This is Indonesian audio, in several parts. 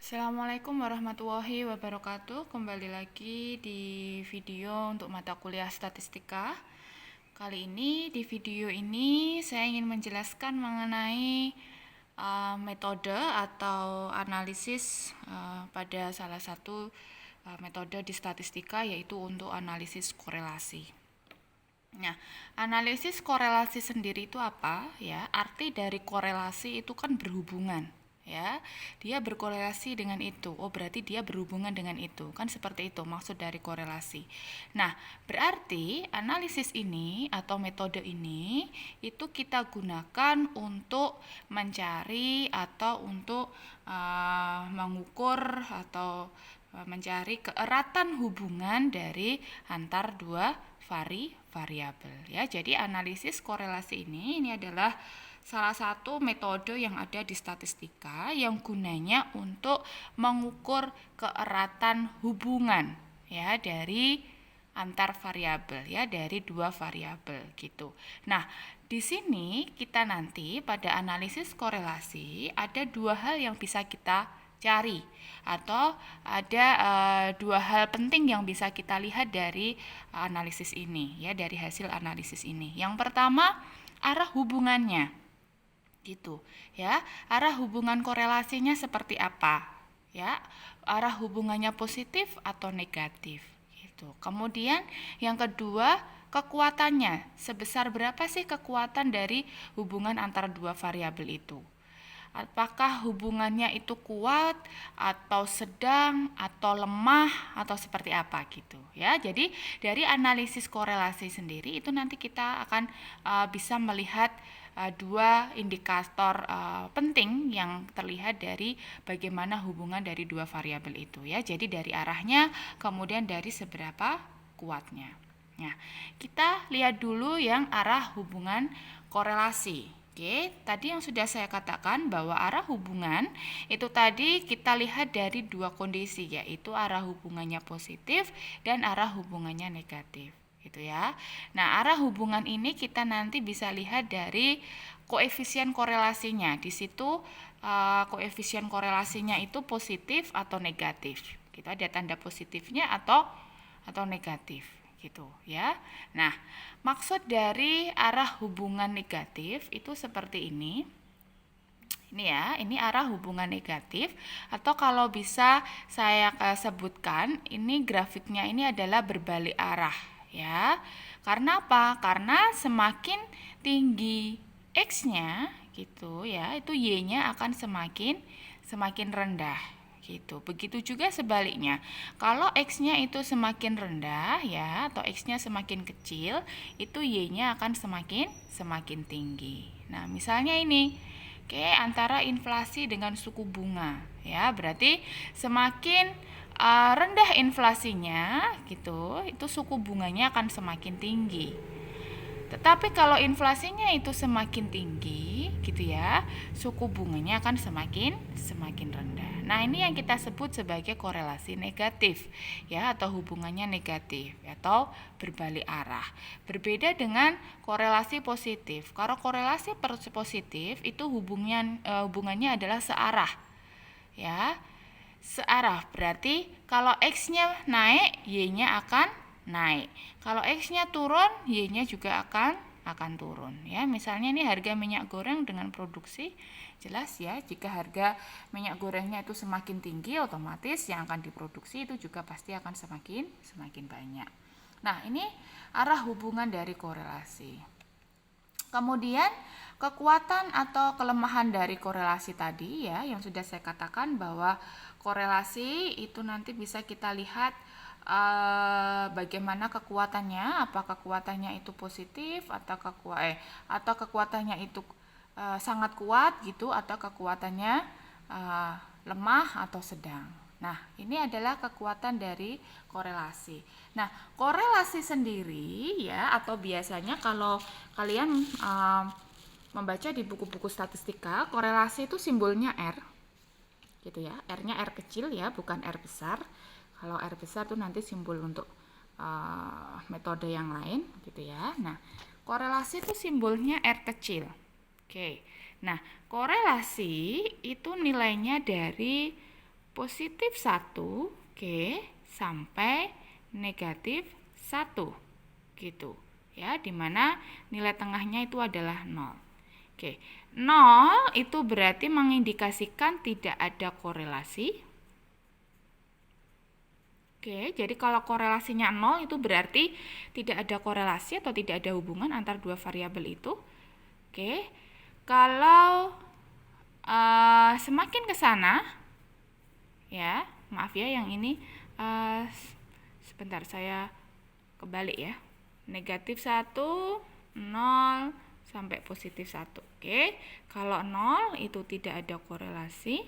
Assalamualaikum warahmatullahi wabarakatuh. Kembali lagi di video untuk mata kuliah statistika. Kali ini di video ini saya ingin menjelaskan mengenai metode atau analisis pada salah satu metode di statistika, yaitu untuk analisis korelasi. Nah, analisis korelasi sendiri itu apa? Ya, arti dari korelasi itu kan berhubungan. Ya, dia berkorelasi dengan itu. Oh, berarti dia berhubungan dengan itu. Kan seperti itu maksud dari korelasi. Nah, berarti analisis ini atau metode ini itu kita gunakan untuk mencari atau untuk mengukur atau mencari keeratan hubungan dari antar dua variabel ya. Jadi analisis korelasi ini adalah salah satu metode yang ada di statistika yang gunanya untuk mengukur keeratan hubungan ya dari antar variabel ya, dari dua variabel gitu. Nah, di sini kita nanti pada analisis korelasi ada dua hal yang bisa kita cari atau ada dua hal penting yang bisa kita lihat dari analisis ini ya, dari hasil analisis ini. Yang pertama, arah hubungannya gitu ya, arah hubungan korelasinya seperti apa ya, arah hubungannya positif atau negatif gitu. Kemudian yang kedua, kekuatannya, sebesar berapa sih kekuatan dari hubungan antara dua variabel itu, apakah hubungannya itu kuat atau sedang atau lemah atau seperti apa gitu ya. Jadi dari analisis korelasi sendiri itu nanti kita akan bisa melihat dua indikator penting yang terlihat dari bagaimana hubungan dari dua variabel itu ya. Jadi dari arahnya, kemudian dari seberapa kuatnya. Nah, kita lihat dulu yang arah hubungan korelasi. Oke, tadi yang sudah saya katakan bahwa arah hubungan itu tadi kita lihat dari dua kondisi, yaitu arah hubungannya positif dan arah hubungannya negatif, gitu ya. Nah, arah hubungan ini kita nanti bisa lihat dari koefisien korelasinya. Di situ koefisien korelasinya itu positif atau negatif. Kita ada tanda positifnya atau negatif gitu ya. Nah, maksud dari arah hubungan negatif itu seperti ini. Ini ya, ini arah hubungan negatif, atau kalau bisa saya sebutkan, ini grafiknya ini adalah berbalik arah ya. Karena apa? Karena semakin tinggi X-nya gitu ya, itu Y-nya akan semakin rendah gitu. Begitu juga sebaliknya. Kalau X-nya itu semakin rendah ya, atau X-nya semakin kecil, itu Y-nya akan semakin tinggi. Nah, misalnya ini, oke, antara inflasi dengan suku bunga ya, berarti semakin rendah inflasinya gitu, itu suku bunganya akan semakin tinggi. Tetapi kalau inflasinya itu semakin tinggi gitu ya, suku bunganya akan semakin rendah. Nah, ini yang kita sebut sebagai korelasi negatif ya, atau hubungannya negatif atau berbalik arah. Berbeda dengan korelasi positif. Kalau korelasi positif itu hubungannya adalah searah. Ya. Searah berarti kalau X-nya naik, Y-nya akan naik. Kalau X-nya turun, Y-nya juga akan turun ya. Misalnya ini harga minyak goreng dengan produksi, jelas ya, jika harga minyak gorengnya itu semakin tinggi, otomatis yang akan diproduksi itu juga pasti akan semakin banyak. Nah, ini arah hubungan dari korelasi. Kemudian kekuatan atau kelemahan dari korelasi tadi ya, yang sudah saya katakan bahwa korelasi itu nanti bisa kita lihat bagaimana kekuatannya, apa kekuatannya itu positif atau kekuatannya itu sangat kuat gitu, atau kekuatannya lemah atau sedang. Nah, ini adalah kekuatan dari korelasi. Nah, korelasi sendiri ya, atau biasanya kalau kalian membaca di buku-buku statistika, korelasi itu simbolnya R gitu ya. R-nya R kecil ya, bukan R besar. Kalau R besar tuh nanti simbol untuk metode yang lain gitu ya. Nah, korelasi itu simbolnya R kecil. Oke. Nah, korelasi itu nilainya dari positif 1, oke, sampai negatif 1 gitu ya, dimana nilai tengahnya itu adalah 0. Oke, 0 itu berarti mengindikasikan tidak ada korelasi. Oke, jadi kalau korelasinya 0 itu berarti tidak ada korelasi atau tidak ada hubungan antara dua variabel itu. Oke, kalau semakin ke sana, ya, maaf ya yang ini sebentar saya kebalik ya. Negatif 1, 0, sampai positif 1. Oke, kalau 0 itu tidak ada korelasi.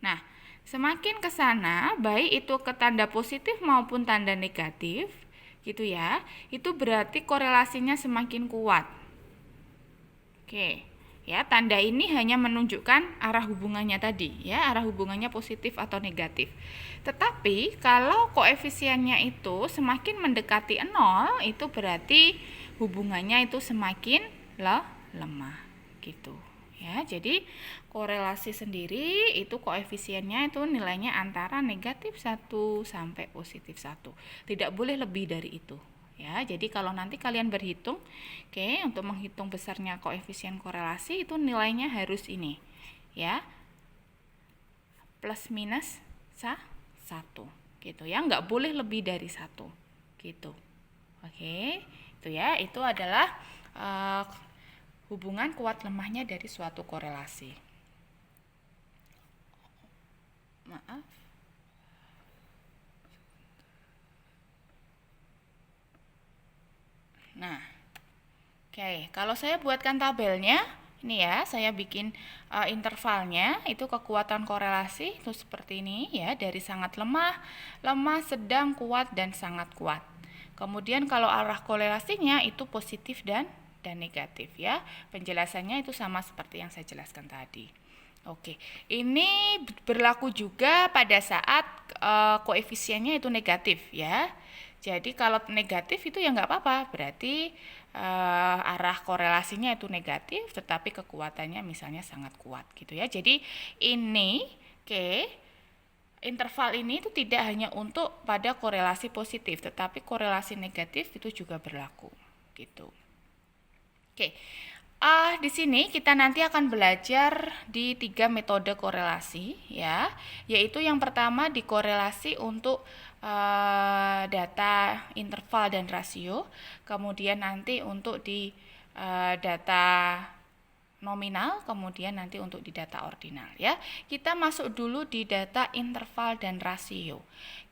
Nah, semakin ke sana, baik itu ke tanda positif maupun tanda negatif, gitu ya, itu berarti korelasinya semakin kuat. Oke, ya, tanda ini hanya menunjukkan arah hubungannya tadi, ya, arah hubungannya positif atau negatif. Tetapi kalau koefisiennya itu semakin mendekati 0, itu berarti hubungannya itu semakin lemah, gitu. Ya, jadi korelasi sendiri itu koefisiennya itu nilainya antara negatif 1 sampai positif 1. Tidak boleh lebih dari itu. Ya, jadi kalau nanti kalian berhitung, oke, untuk menghitung besarnya koefisien korelasi itu nilainya harus ini, ya, plus minus 1, gitu ya, nggak boleh lebih dari 1, gitu. Oke, itu ya, itu adalah hubungan kuat lemahnya dari suatu korelasi. Maaf. Nah, oke, kalau saya buatkan tabelnya, ini ya, saya bikin intervalnya, itu kekuatan korelasi itu seperti ini ya, dari sangat lemah, lemah, sedang, kuat, dan sangat kuat. Kemudian kalau arah korelasinya itu positif dan negatif ya. Penjelasannya itu sama seperti yang saya jelaskan tadi. Oke, ini berlaku juga pada saat koefisiennya itu negatif ya. Jadi kalau negatif itu ya nggak apa-apa, berarti arah korelasinya itu negatif, tetapi kekuatannya misalnya sangat kuat gitu ya. Jadi ini, interval ini itu tidak hanya untuk pada korelasi positif, tetapi korelasi negatif itu juga berlaku gitu. Oke. Di sini kita nanti akan belajar di 3 metode korelasi ya, yaitu yang pertama dikorelasi untuk data interval dan rasio, kemudian nanti untuk di data nominal, kemudian nanti untuk di data ordinal ya. Kita masuk dulu di data interval dan rasio.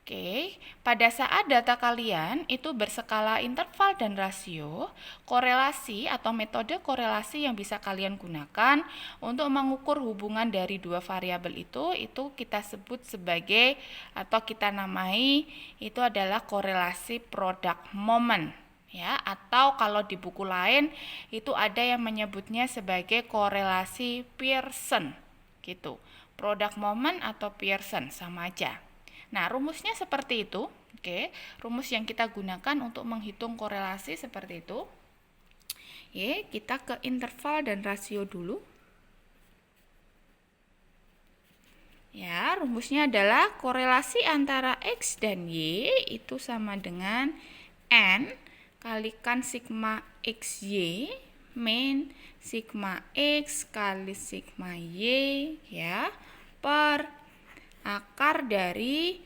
Oke, pada saat data kalian itu berskala interval dan rasio, korelasi atau metode korelasi yang bisa kalian gunakan untuk mengukur hubungan dari dua variabel itu kita sebut sebagai atau kita namai itu adalah korelasi product moment ya, atau kalau di buku lain itu ada yang menyebutnya sebagai korelasi Pearson gitu. Product moment atau Pearson sama aja. Nah, rumusnya seperti itu. Oke, rumus yang kita gunakan untuk menghitung korelasi seperti itu. Oke, kita ke interval dan rasio dulu. Ya, rumusnya adalah korelasi antara X dan Y itu sama dengan N kalikan sigma XY min sigma X kali sigma Y ya, per akar dari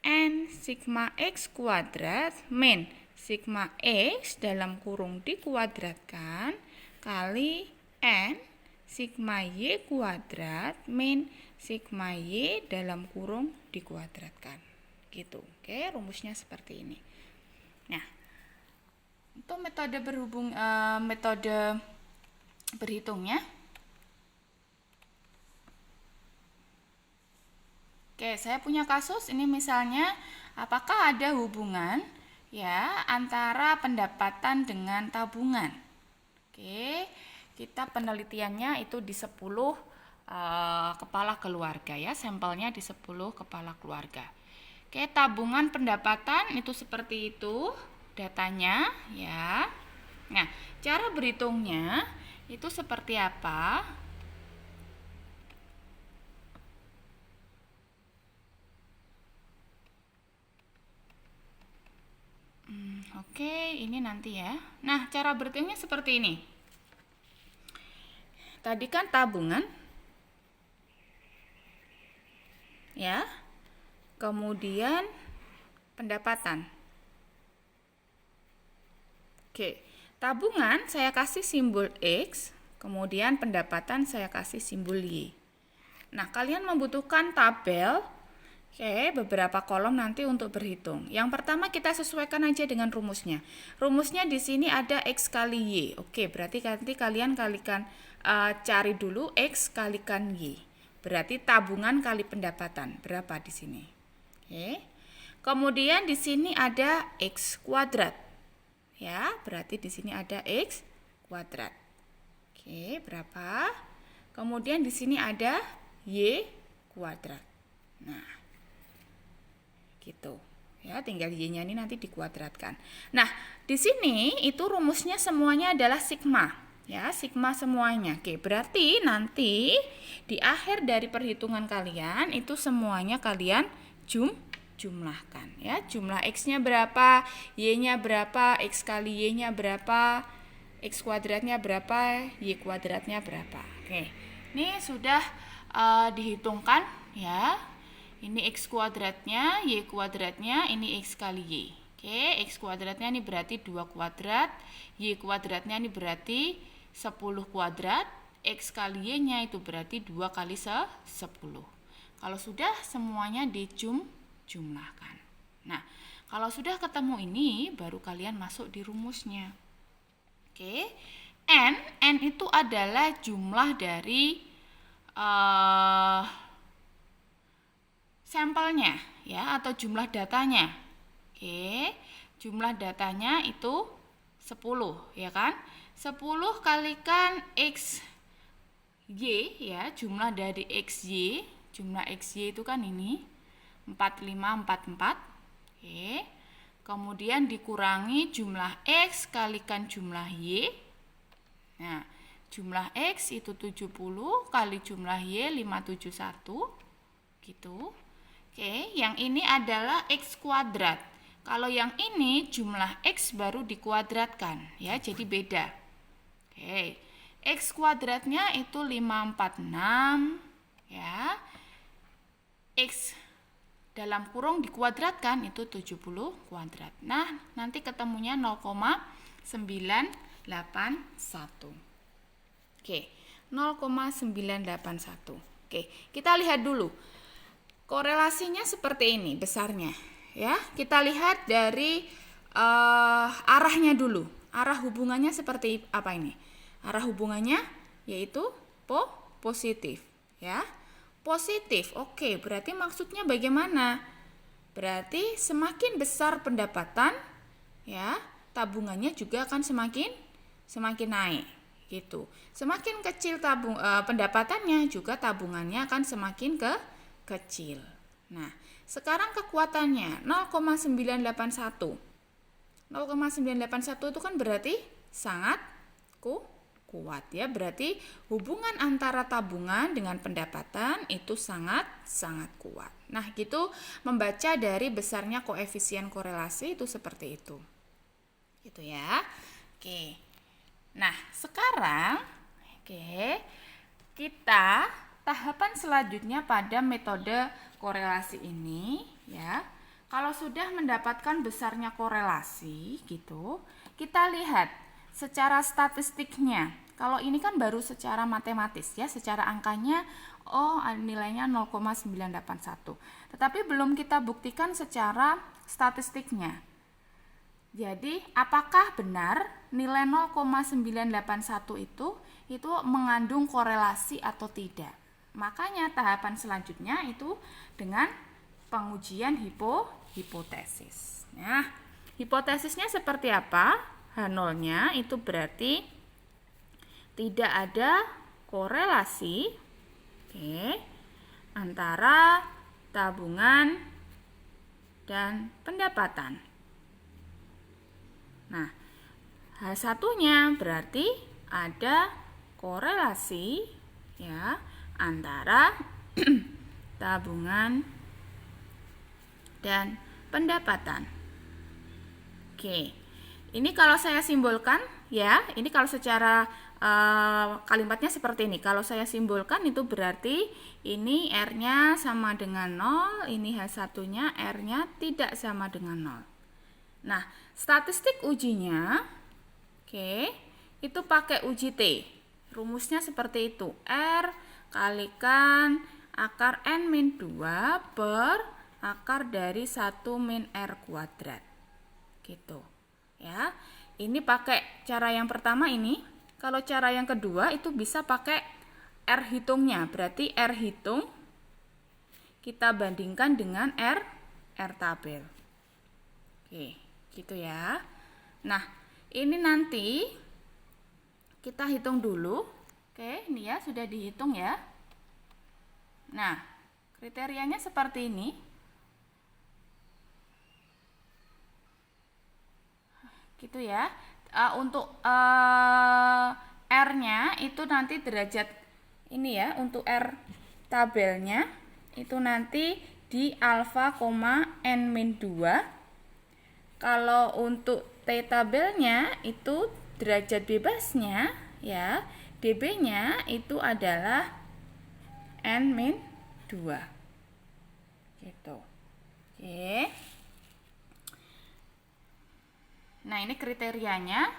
N sigma X kuadrat min sigma X dalam kurung dikuadratkan kali N sigma Y kuadrat min sigma Y dalam kurung dikuadratkan gitu. Oke, rumusnya seperti ini. Nah, untuk metode metode berhitungnya, oke, saya punya kasus ini misalnya, apakah ada hubungan ya antara pendapatan dengan tabungan. Oke, kita penelitiannya itu di 10 kepala keluarga ya, sampelnya di 10 kepala keluarga. Oke, tabungan pendapatan itu seperti itu datanya ya. Nah, cara berhitungnya itu seperti apa? Oke, ini nanti ya. Nah, cara berhitungnya seperti ini. Tadi kan tabungan, ya. Kemudian pendapatan. Oke, tabungan saya kasih simbol X, kemudian pendapatan saya kasih simbol Y. Nah, kalian membutuhkan tabel, beberapa kolom nanti untuk berhitung. Yang pertama kita sesuaikan aja dengan rumusnya. Rumusnya di sini ada X kali Y. Oke, berarti nanti kalian kalikan, cari dulu X kalikan Y. Berarti tabungan kali pendapatan. Berapa di sini? Oke. Kemudian di sini ada X kuadrat. Ya, berarti di sini ada X kuadrat. Oke, berapa? Kemudian di sini ada Y kuadrat. Nah, gitu. Ya, tinggal Y-nya ini nanti dikuadratkan. Nah, di sini itu rumusnya semuanya adalah sigma. Ya, sigma semuanya. Oke, berarti nanti di akhir dari perhitungan kalian itu semuanya kalian jumlahkan ya. Jumlah X-nya berapa, Y-nya berapa, X kali Y-nya berapa, X kuadratnya berapa, Y kuadratnya berapa. Oke. Ini sudah dihitungkan ya. Ini X kuadratnya, Y kuadratnya, ini X kali Y. Oke, X kuadratnya ini berarti 2 kuadrat, Y kuadratnya ini berarti 10 kuadrat, X kali Y-nya itu berarti 2 kali 10. Kalau sudah semuanya dijumlahkan. Nah, kalau sudah ketemu ini, baru kalian masuk di rumusnya. Oke, N itu adalah jumlah dari sampelnya ya, atau jumlah datanya. Oke, jumlah datanya itu 10 ya kan. 10 kalikan X Y ya, jumlah dari XY. Jumlah XY itu kan ini 4544. Oke. Kemudian dikurangi jumlah X kalikan jumlah Y. Nah, jumlah X itu 70 kali jumlah Y 571 gitu. Oke, yang ini adalah X kuadrat. Kalau yang ini jumlah X baru dikuadratkan ya, jadi beda. Oke. X kuadratnya itu 546 ya. X dalam kurung dikuadratkan itu 70 kuadrat. Nah, nanti ketemunya 0,981. Oke, 0,981. Oke, kita lihat dulu. Korelasinya seperti ini besarnya, ya. Kita lihat dari arahnya dulu. Arah hubungannya seperti apa ini? Arah hubungannya yaitu positif, ya. Positif. Oke, berarti maksudnya bagaimana? Berarti semakin besar pendapatan, ya, tabungannya juga akan semakin naik, gitu. Semakin kecil pendapatannya, juga tabungannya akan semakin kecil. Nah, sekarang kekuatannya 0,981. 0,981 itu kan berarti sangat kuat ya, berarti hubungan antara tabungan dengan pendapatan itu sangat kuat. Nah, gitu membaca dari besarnya koefisien korelasi itu seperti itu. Gitu ya. Oke. Nah, sekarang kita tahapan selanjutnya pada metode korelasi ini ya. Kalau sudah mendapatkan besarnya korelasi gitu, kita lihat secara statistiknya. Kalau ini kan baru secara matematis ya, secara angkanya nilainya 0,981. Tetapi belum kita buktikan secara statistiknya. Jadi, apakah benar nilai 0,981 itu mengandung korelasi atau tidak? Makanya tahapan selanjutnya itu dengan pengujian hipotesis. Nah, hipotesisnya seperti apa? H0-nya itu berarti tidak ada korelasi antara tabungan dan pendapatan. Nah, H1-nya berarti ada korelasi ya antara tabungan dan pendapatan. Oke. Ini kalau saya simbolkan ya, ini kalau secara kalimatnya seperti ini. Kalau saya simbolkan itu berarti ini R-nya sama dengan 0, ini H1-nya R-nya tidak sama dengan 0. Nah, statistik ujinya itu pakai uji T. Rumusnya seperti itu. R kalikan akar N-2 per akar dari 1 min R kuadrat. Gitu. Ya. Ini pakai cara yang pertama ini. Kalau cara yang kedua itu bisa pakai R hitungnya. Berarti R hitung kita bandingkan dengan R tabel. Oke, gitu ya. Nah, ini nanti kita hitung dulu. Oke, ini ya sudah dihitung ya. Nah, kriterianya seperti ini. Gitu ya. Untuk R-nya itu nanti derajat ini ya, untuk R tabelnya itu nanti di alfa, N-2. Kalau untuk T tabelnya itu derajat bebasnya ya, dB-nya itu adalah N-2. Gitu. Oke. Nah, ini kriterianya.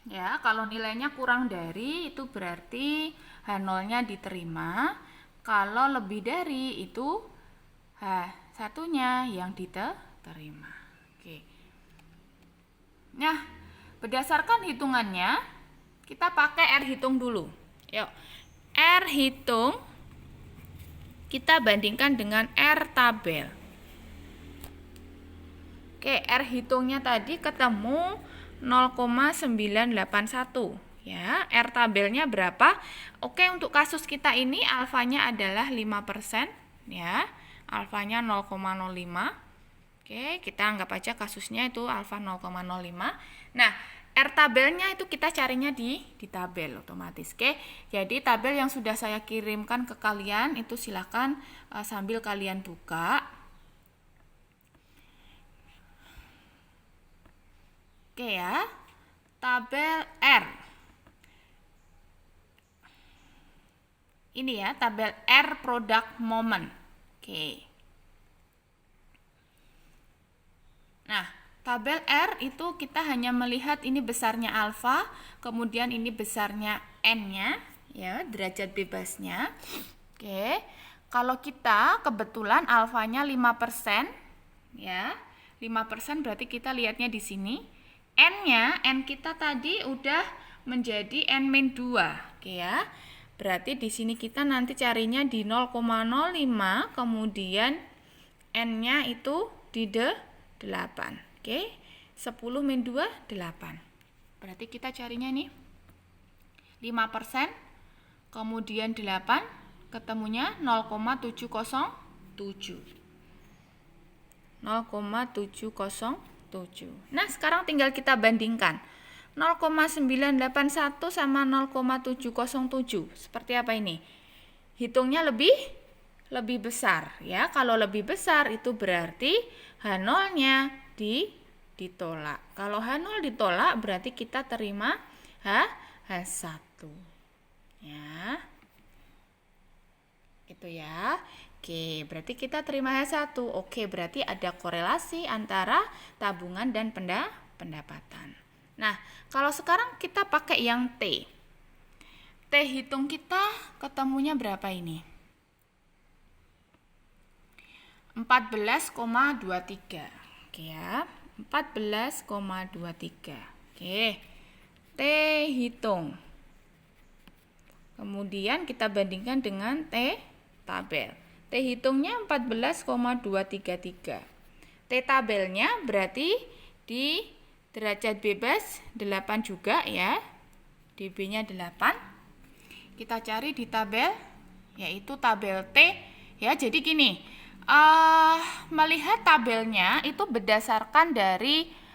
Ya, kalau nilainya kurang dari itu berarti H0-nya diterima. Kalau lebih dari itu H1-nya yang diterima. Oke. Nah, berdasarkan hitungannya kita pakai R hitung dulu. Yuk. R hitung kita bandingkan dengan R tabel. Oke, R hitungnya tadi ketemu 0,981 ya. R tabelnya berapa? Oke, untuk kasus kita ini alfanya adalah 5% ya. Alfanya 0,05. Oke, kita anggap aja kasusnya itu alfa 0,05. Nah, R tabelnya itu kita carinya di tabel otomatis. Oke. Jadi tabel yang sudah saya kirimkan ke kalian itu silakan sambil kalian buka. Oke ya, tabel R. Ini ya, tabel R product moment. Oke. Nah, tabel R itu kita hanya melihat ini besarnya alfa, kemudian ini besarnya N-nya, ya, derajat bebasnya. Oke. Kalau kita kebetulan alfanya 5%, ya. 5% berarti kita lihatnya di sini. N-nya, N kita tadi udah menjadi N-2, oke ya. Berarti di sini kita nanti carinya di 0,05, kemudian N-nya itu di 8, oke. 10 min 2, 8. Berarti kita carinya nih 5%, kemudian 8, ketemunya 0,707. 0,707. Nah, sekarang tinggal kita bandingkan 0,981 sama 0,707. Seperti apa ini? Hitungnya lebih besar ya. Kalau lebih besar itu berarti H0-nya ditolak. Kalau H0 ditolak berarti kita terima H1. Ya. Gitu ya. Oke, berarti kita terima H1. Oke, berarti ada korelasi antara tabungan dan pendapatan. Nah, kalau sekarang kita pakai yang T. T hitung kita ketemunya berapa ini? 14,23. Oke ya, 14,23. Oke. T hitung. Kemudian kita bandingkan dengan T tabel. T hitungnya 14,233. T tabelnya berarti di derajat bebas 8 juga ya. dB-nya 8. Kita cari di tabel yaitu tabel T ya. Jadi gini, melihat tabelnya itu berdasarkan dari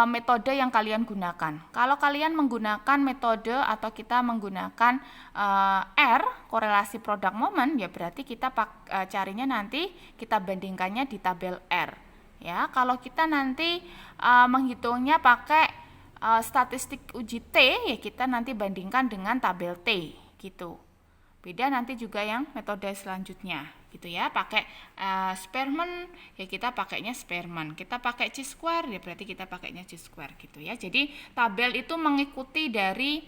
metode yang kalian gunakan. Kalau kalian menggunakan metode atau kita menggunakan R, korelasi product moment, ya berarti kita carinya nanti kita bandingkannya di tabel R. ya. Kalau kita nanti menghitungnya pakai statistik uji T, ya kita nanti bandingkan dengan tabel T gitu. Beda nanti juga yang metode selanjutnya gitu ya, pakai Spearman ya kita pakainya Spearman, kita pakai chi-square ya berarti kita pakainya chi-square gitu ya. Jadi tabel itu mengikuti dari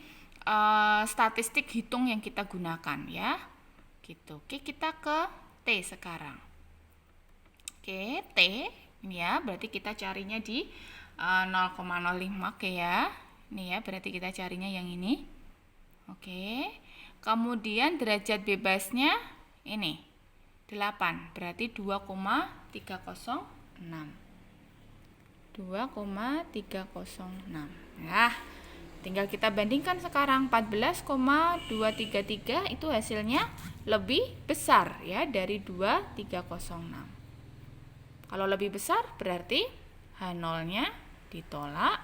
statistik hitung yang kita gunakan ya gitu. Oke, kita ke T sekarang. Oke, T ini ya berarti kita carinya di 0,05 oke ya. Ini ya berarti kita carinya yang ini. Oke. Kemudian derajat bebasnya ini 8, berarti 2,306. 2,306. Nah, tinggal kita bandingkan sekarang 14,233 itu hasilnya lebih besar ya dari 2306. Kalau lebih besar berarti H0-nya ditolak,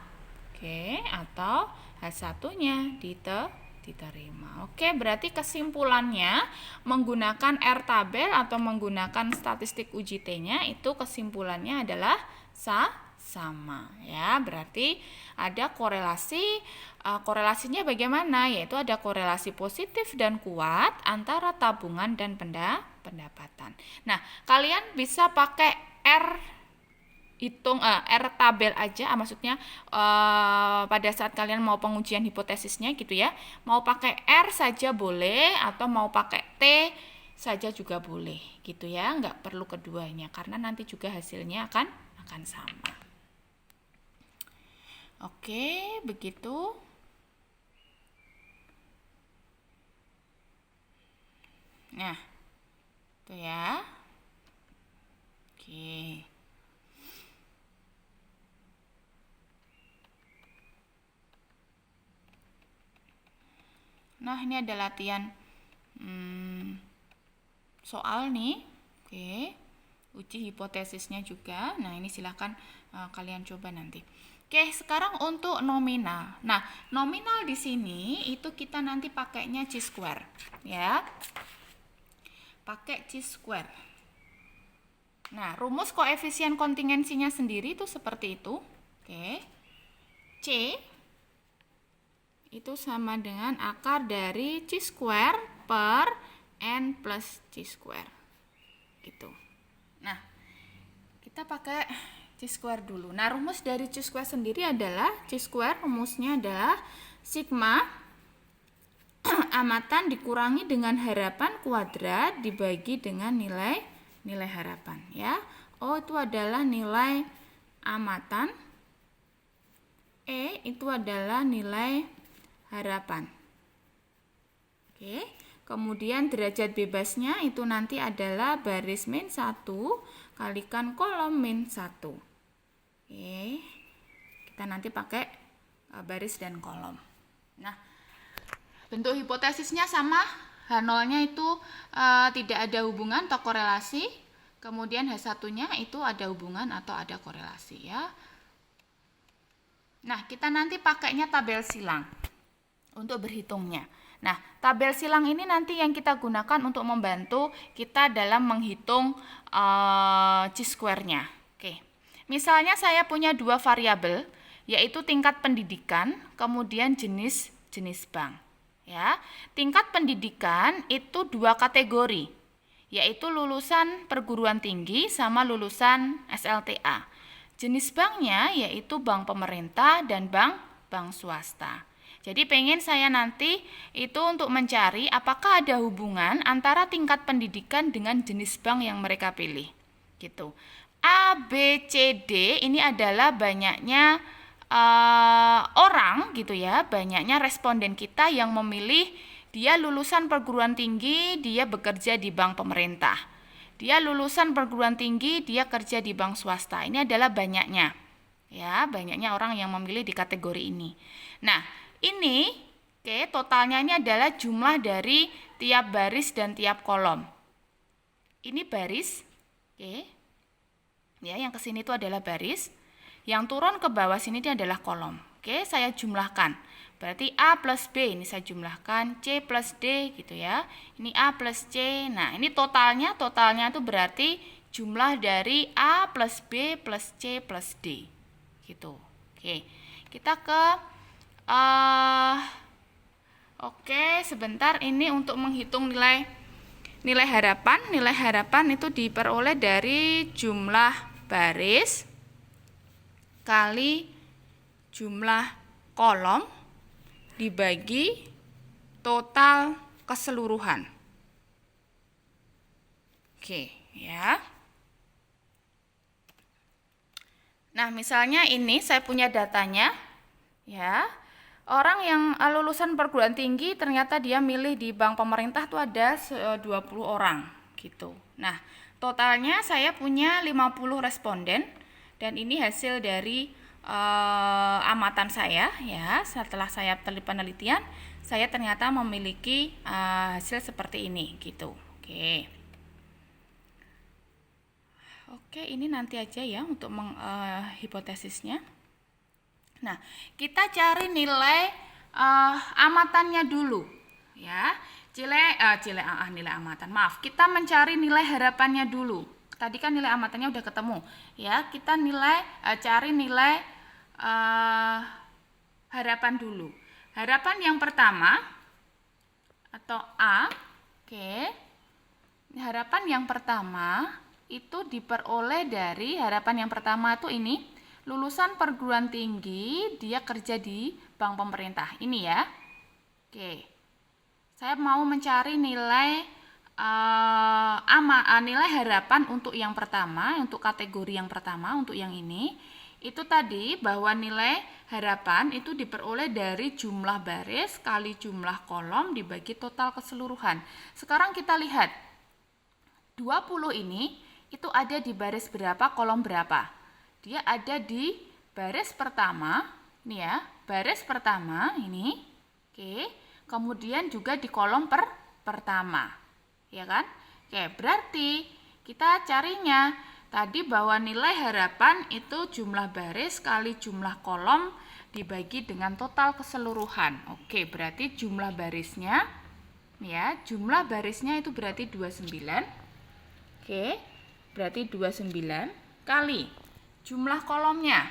oke, atau H1-nya diterima. Oke, berarti kesimpulannya menggunakan R tabel atau menggunakan statistik uji T-nya itu kesimpulannya adalah sama ya. Berarti ada korelasi, korelasinya bagaimana? Yaitu ada korelasi positif dan kuat antara tabungan dan pendapatan. Nah, kalian bisa pakai R tabel aja, maksudnya pada saat kalian mau pengujian hipotesisnya gitu ya, mau pakai R saja boleh atau mau pakai T saja juga boleh gitu ya, nggak perlu keduanya karena nanti juga hasilnya akan sama. Oke, begitu. Nah, itu ya. Oke. Nah, ini ada latihan soal nih. Oke. Uji hipotesisnya juga. Nah, ini silahkan kalian coba nanti. Oke, sekarang untuk nominal. Nah, nominal di sini itu kita nanti pakainya chi-square, ya. Pakai chi-square. Nah, rumus koefisien kontingensinya sendiri itu seperti itu. Oke. C itu sama dengan akar dari chi-square per n plus chi-square. Gitu. Nah, kita pakai chi-square dulu. Nah, rumus dari chi-square sendiri adalah chi-square rumusnya adalah sigma amatan dikurangi dengan harapan kuadrat dibagi dengan nilai harapan ya. O itu adalah nilai amatan, E itu adalah nilai harapan. Oke, kemudian derajat bebasnya itu nanti adalah baris min 1 kalikan kolom min 1. Oke, kita nanti pakai baris dan kolom. Nah, bentuk hipotesisnya sama, H0-nya itu tidak ada hubungan atau korelasi, kemudian H1-nya itu ada hubungan atau ada korelasi ya. Nah, kita nanti pakainya tabel silang untuk berhitungnya. Nah, tabel silang ini nanti yang kita gunakan untuk membantu kita dalam menghitung chi-square-nya. Oke. Misalnya saya punya dua variabel, yaitu tingkat pendidikan, kemudian jenis bank. Ya, tingkat pendidikan itu dua kategori, yaitu lulusan perguruan tinggi sama lulusan SLTA. Jenis banknya yaitu bank pemerintah dan bank swasta. Jadi pengen saya nanti itu untuk mencari apakah ada hubungan antara tingkat pendidikan dengan jenis bank yang mereka pilih. Gitu. A, B, C, D ini adalah banyaknya orang gitu ya, banyaknya responden kita yang memilih dia lulusan perguruan tinggi, dia bekerja di bank pemerintah. Dia lulusan perguruan tinggi, dia kerja di bank swasta. Ini adalah banyaknya. Ya, banyaknya orang yang memilih di kategori ini. Nah, ini totalnya ini adalah jumlah dari tiap baris dan tiap kolom. Ini baris, ya, yang ke sini itu adalah baris, yang turun ke bawah sini itu adalah kolom. Saya jumlahkan. Berarti A plus B ini saya jumlahkan, C plus D gitu ya. Ini A plus C. Nah, ini totalnya itu berarti jumlah dari A plus B plus C plus D. Gitu. Oke, kita ke oke, sebentar, ini untuk menghitung nilai harapan. Nilai harapan itu diperoleh dari jumlah baris kali jumlah kolom dibagi total keseluruhan. Oke, ya. Nah, misalnya ini saya punya datanya, ya. Orang yang lulusan perguruan tinggi ternyata dia milih di bank pemerintah tuh ada 20 orang gitu. Nah, totalnya saya punya 50 responden dan ini hasil dari amatan saya, ya. Setelah saya penelitian, saya ternyata memiliki hasil seperti ini gitu. Oke, ini nanti aja ya untuk hipotesisnya. Nah, kita cari nilai amatannya dulu, ya. Nilai amatan. Maaf, kita mencari nilai harapannya dulu. Tadi kan nilai amatannya udah ketemu, ya. Kita cari nilai harapan dulu. Harapan yang pertama atau A, oke. Harapan yang pertama itu diperoleh dari harapan yang pertama tuh ini. Lulusan perguruan tinggi, dia kerja di bank pemerintah. Ini ya. Oke. Saya mau mencari nilai nilai harapan untuk yang pertama, untuk kategori yang pertama, untuk yang ini. Itu tadi bahwa nilai harapan itu diperoleh dari jumlah baris kali jumlah kolom dibagi total keseluruhan. Sekarang kita lihat. 20 ini itu ada di baris berapa, kolom berapa? Dia ada di baris pertama, nih ya, baris pertama ini, oke. Kemudian juga di kolom pertama, ya kan? Oke, berarti kita carinya tadi bahwa nilai harapan itu jumlah baris kali jumlah kolom dibagi dengan total keseluruhan. Oke, berarti jumlah barisnya, ya, jumlah barisnya itu berarti 29. Oke, berarti 29 kali jumlah kolomnya.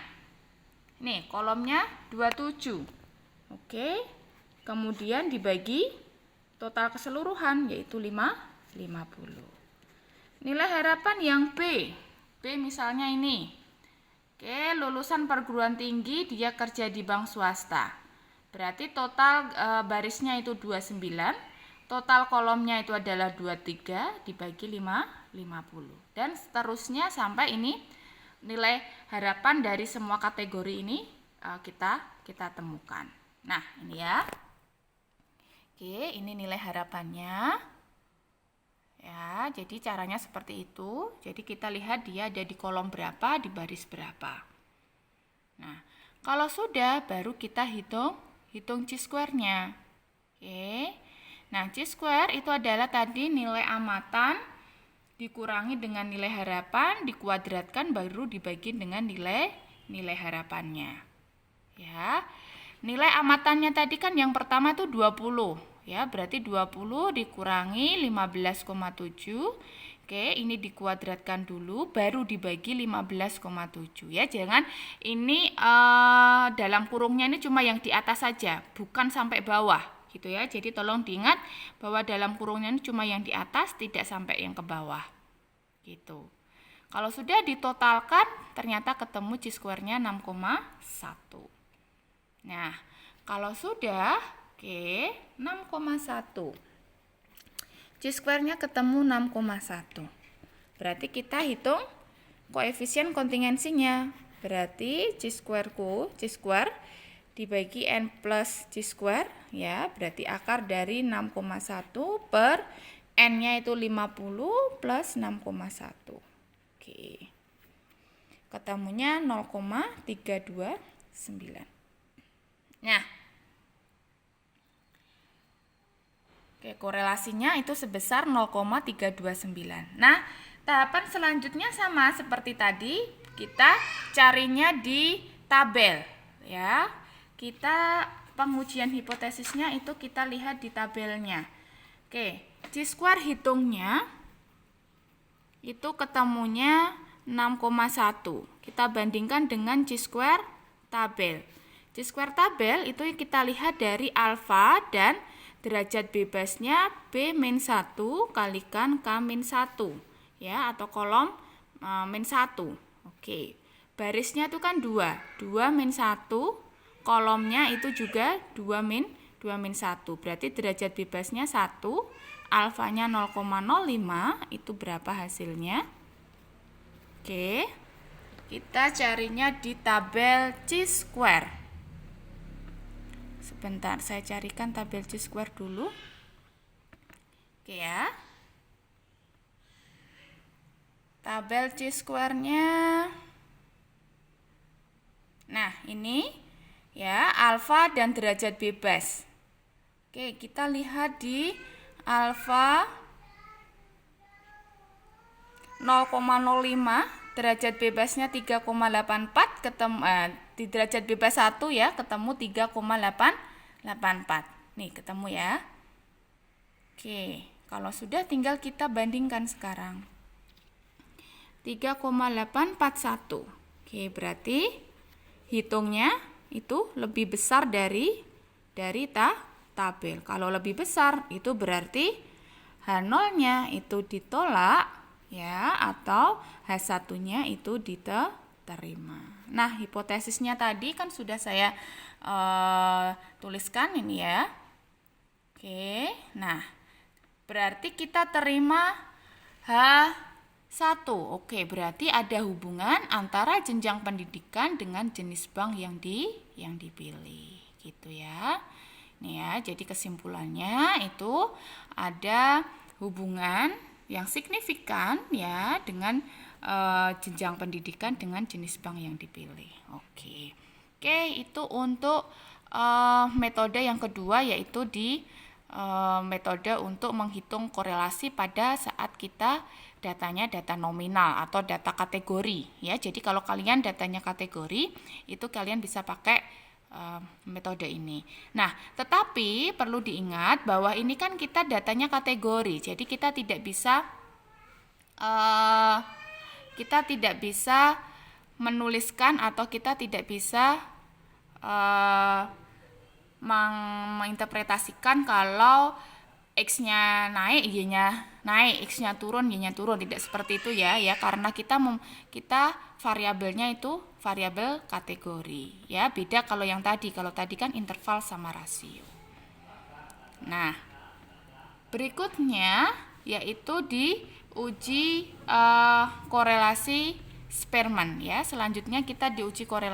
Nih, kolomnya 27. Oke. Kemudian dibagi total keseluruhan yaitu 50. Nilai harapan yang B. B misalnya ini. Oke, lulusan perguruan tinggi, dia kerja di bank swasta. Berarti total barisnya itu 29. Total kolomnya itu adalah 23 dibagi 50. Dan seterusnya sampai ini nilai harapan dari semua kategori ini kita temukan. Nah, ini ya. Oke, ini nilai harapannya. Ya, jadi caranya seperti itu. Jadi kita lihat dia ada di kolom berapa, di baris berapa. Nah, kalau sudah baru kita hitung chi-square-nya. Oke. Nah, chi-square itu adalah tadi nilai amatan dikurangi dengan nilai harapan, dikuadratkan baru dibagi dengan nilai harapannya. Ya. Nilai amatannya tadi kan yang pertama itu 20, ya. Berarti 20 dikurangi 15,7. Oke, ini dikuadratkan dulu baru dibagi 15,7 ya. Jangan ini dalam kurungnya ini cuma yang di atas saja, bukan sampai bawah. Gitu ya. Jadi tolong diingat bahwa dalam kurungnya ini cuma yang di atas, tidak sampai yang ke bawah. Gitu. Kalau sudah ditotalkan ternyata ketemu chi-square-nya 6,1. Nah, kalau sudah, oke, 6,1. Chi-square-nya ketemu 6,1. Berarti kita hitung koefisien kontingensinya. Berarti chi-square dibagi n plus chi-square, ya, berarti akar dari 6,1 per n-nya itu 50 plus 6,1. Oke. Ketemunya 0,329. Nah, oke, korelasinya itu sebesar 0,329. Nah, tahapan selanjutnya sama seperti tadi, kita carinya di tabel, ya. Kita pengujian hipotesisnya itu kita lihat di tabelnya. Oke, chi-square hitungnya itu ketemunya 6,1. Kita bandingkan dengan chi-square tabel. Chi-square tabel itu kita lihat dari alfa dan derajat bebasnya B-1 kalikan K-1 ya, atau kolom -1. Oke. Barisnya itu kan 2 -1, kolomnya itu juga 2-1. Berarti derajat bebasnya 1, alfanya 0,05, itu berapa hasilnya? Oke. Kita carinya di tabel chi-square. Sebentar, saya carikan tabel chi-square dulu. Oke ya. Tabel chi-square-nya. Nah, ini ya, alfa dan derajat bebas. Oke, kita lihat di alfa 0,05, derajat bebasnya 3,84, ketemu di derajat bebas 1 ya, ketemu 3,84. Nih, ketemu ya. Oke, kalau sudah tinggal kita bandingkan sekarang. 3,841. Oke, berarti hitungnya itu lebih besar dari tabel. Kalau lebih besar itu berarti H0-nya itu ditolak ya, atau H1-nya itu diterima. Nah, hipotesisnya tadi kan sudah saya tuliskan ini ya. Oke, nah berarti kita terima H1. Oke, berarti ada hubungan antara jenjang pendidikan dengan jenis bank yang dipilih, gitu ya. Nih ya, jadi kesimpulannya itu ada hubungan yang signifikan ya dengan jenjang pendidikan dengan jenis bank yang dipilih. Oke, itu untuk metode yang kedua, yaitu di metode untuk menghitung korelasi pada saat kita datanya data nominal atau data kategori ya. Jadi kalau kalian datanya kategori, itu kalian bisa pakai metode ini. Nah, tetapi perlu diingat bahwa ini kan kita datanya kategori. Jadi kita tidak bisa menuliskan atau kita tidak bisa menginterpretasikan kalau X-nya naik, Y-nya naik, X-nya turun, Y-nya turun. Tidak seperti itu ya, karena kita variabelnya itu variabel kategori ya. Beda kalau yang tadi. Kalau tadi kan interval sama rasio. Nah, berikutnya yaitu di uji korelasi Spearman ya. Selanjutnya kita diuji korelasi